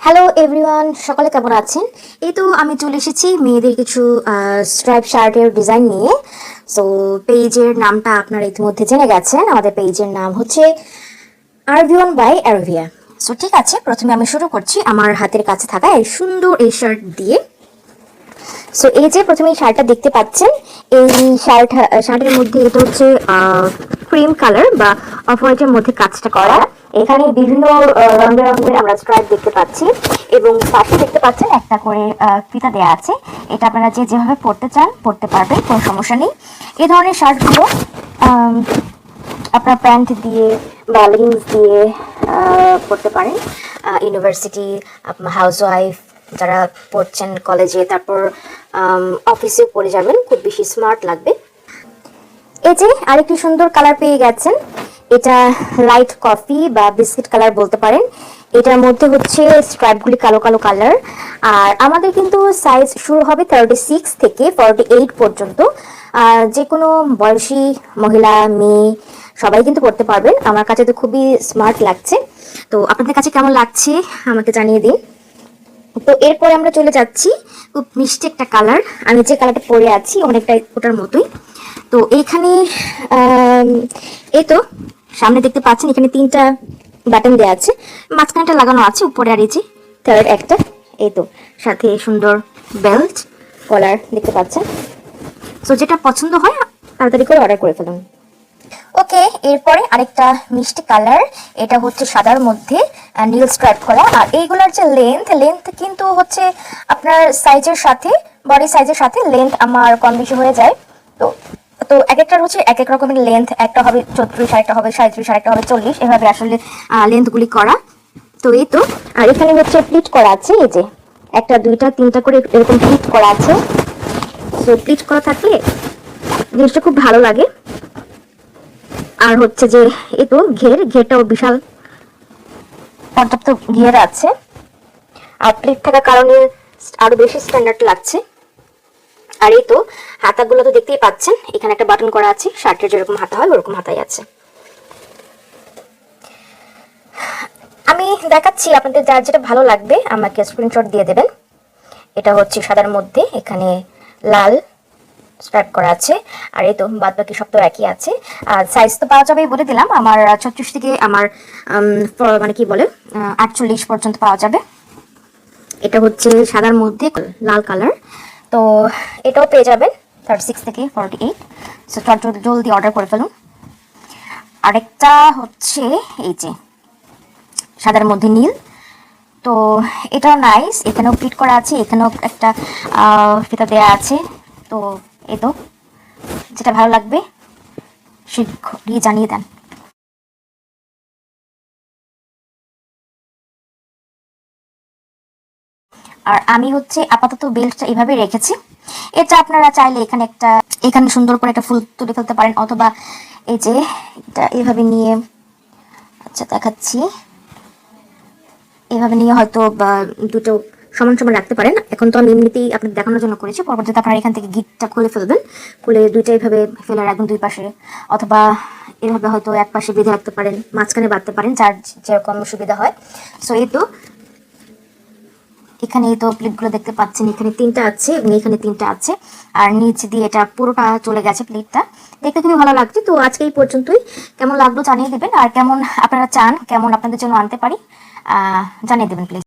Hello everyone, সকালে কেমন আছেন? এই তো আমি চলে এসেছি মেয়েদের কিছু স্ট্রাইপ শার্টের ডিজাইন নিয়ে। সো পেজের নামটা আপনারা ইতিমধ্যে জেনে গেছেন। আমাদের পেজের নাম হচ্ছে আরভিওন বাই অ্যারোভিয়া। সো ঠিক আছে, প্রথমে আমি শুরু করছি আমার হাতের কাছে থাকা এই সুন্দর এই শার্ট দিয়ে। সো এই যে প্রথমে এই শার্টটা দেখতে পাচ্ছেন, এই শার্টের মধ্যে এটা হচ্ছে ক্রিম কালার বা অফ হোয়াইটের মধ্যে কাজটা করা। এখানে বিভিন্ন রং বেরঙের আমরা স্ট্রাইপ দেখতে পাচ্ছি এবং পাশে দেখতে পাচ্ছেন একটা করে ফিতা দেওয়া আছে। এটা আপনারা যে যেভাবে পরতে চান পরতে পারবেন, কোনো সমস্যা নেই। এই ধরনের শার্টগুলো আপনার প্যান্ট দিয়ে বা লেগিংস দিয়ে পরতে পারেন। ইউনিভার্সিটি, হাউসওয়াইফ যারা পড়ছেন কলেজে, তারপর অফিসেও পরে যাবেন, খুব বেশি স্মার্ট লাগবে। এই যে আরেকটি সুন্দর কালার পেয়ে গেছেন, এটা লাইট কফি বা বিস্কিট কালার বলতে পারেন। এটার মধ্যে হচ্ছে স্ট্রাইপগুলি কালো কালো কালার। আর আমাদের কিন্তু সাইজ শুরু হবে 36 থেকে 48 পর্যন্ত। যে কোনো বয়সী মহিলা, মেয়ে সবাই কিন্তু পড়তে পারবেন। আমার কাছে তো খুবই স্মার্ট লাগছে। তো আপনাদের কাছে কেমন লাগছে আমাকে জানিয়ে দিন। তো এরপরে আমরা চলে যাচ্ছি খুব মিষ্টি একটা কালার। আমি যে কালারটা পরে আছি অনেকটাই ওটার মতোই। তো এইখানে এই তো সামনে দেখতে পাচ্ছেন, এখানে 3টা বাটন দেওয়া আছে, মাঝখানটা লাগানো আছে উপরে, আর এই যে থার্ড একটা, এই তো সাথে সুন্দর বেল্ট কলার দেখতে পাচ্ছেন। সো যেটা পছন্দ হয় তাড়াতাড়ি করে অর্ডার করে ফেলুন। ওকে, এরপরে আরেকটা মিষ্টি কালার, এটা হচ্ছে সাদার মধ্যে নীল স্ট্রাইপ করা। আর এইগুলোর যে লেন্থ কিন্তু হচ্ছে আপনার সাইজের সাথে, বডি সাইজের সাথে লেন্থ আমার কম বেশি হয়ে যায়। তো তো এক একটার হচ্ছে এক এক রকমের লেন্থ, একটা হবে 34, আরেকটা হবে 37, আরেকটা হবে 40, এভাবে আসলে লেন্থগুলি করা। তো এই তো, আর এখানে হচ্ছে প্লিট করা আছে, এই যে একটা, দুইটা, তিনটা করে এরকম প্লিট করা আছে। তো প্লিট করা থাকলে জিনিসটা খুব ভালো লাগে। আর হচ্ছে যে এই তো ঘেরটাও বিশাল পর্যাপ্ত ঘের আছে। আর প্লিট থাকার কারণে আরো বেশি স্ট্যান্ডার্ড লাগছে। আর এই তো হাতাগুলো তো দেখতেই পাচ্ছেন, এখানে একটা বাটন করা আছে, শার্টের যেরকম হাতা হয় ওরকম হাতাই আছে। আমি দেখাচ্ছি, আপনাদের যার যেটা ভালো লাগবে আমাকে স্ক্রিনশট দিয়ে দেবেন। এটা হচ্ছে সাদার মধ্যে, এখানে লাল স্ট্রাইপ করা আছে। আর এই তো বাদ বাকি সব তো একই আছে। আর সাইজ তো পাওয়া যাবে, বলে দিলাম, আমার 36 থেকে আমার মানে কি বলে 48 পর্যন্ত পাওয়া যাবে। এটা হচ্ছে সাদার মধ্যে লাল কালার। তো এটাও পেয়ে যাবেন 36 থেকে 48। সো জলদি অর্ডার করে ফেলুন। আরেকটা হচ্ছে এই যে সাদার মধ্যে নীল, তো এটাও নাইস, এখানেও প্লিট করা আছে, এখানেও একটা ফিতা দেওয়া আছে। তো এই তো যেটা ভালো লাগবে শীঘ্রই জানিয়ে দেন। আর আমি হচ্ছে আপাতত বেল্টটা এভাবে রেখেছি। এটা আপনারা চাইলে এখানে সুন্দর করে একটা ফুল তুলে ফেলতে পারেন, অথবা এই যে এটা এভাবে নিয়ে, আচ্ছা দেখাচ্ছি, এভাবে নিয়ে হয়তো বা দুটো সমান সমান রাখতে পারেন। এখন তো আমি এমনিতেই আপনাকে দেখানোর জন্য করেছি, পরবর্তীতে আপনারা এখান থেকে গিটটা খুলে ফেলবেন, খুলে দুইটা এইভাবে ফেলে রাখবেন দুই পাশে, অথবা এভাবে হয়তো এক পাশে বেঁধে রাখতে পারেন, মাঝখানে বাঁধতে পারেন, যার যেরকম সুবিধা হয়। সো এই তো এখানে এই তো প্লেটগুলো দেখতে পাচ্ছেন, এখানে 3টা আছে এবং এখানে 3টা আছে। আর নিচ দিয়ে এটা পুরোটা চলে গেছে প্লেটটা, দেখতে খুবই ভালো লাগছে। তো আজকে এই পর্যন্তই, কেমন লাগলো জানিয়ে দেবেন। আর কেমন আপনারা চান, কেমন আপনাদের জন্য আনতে পারি জানিয়ে দেবেন প্লিজ।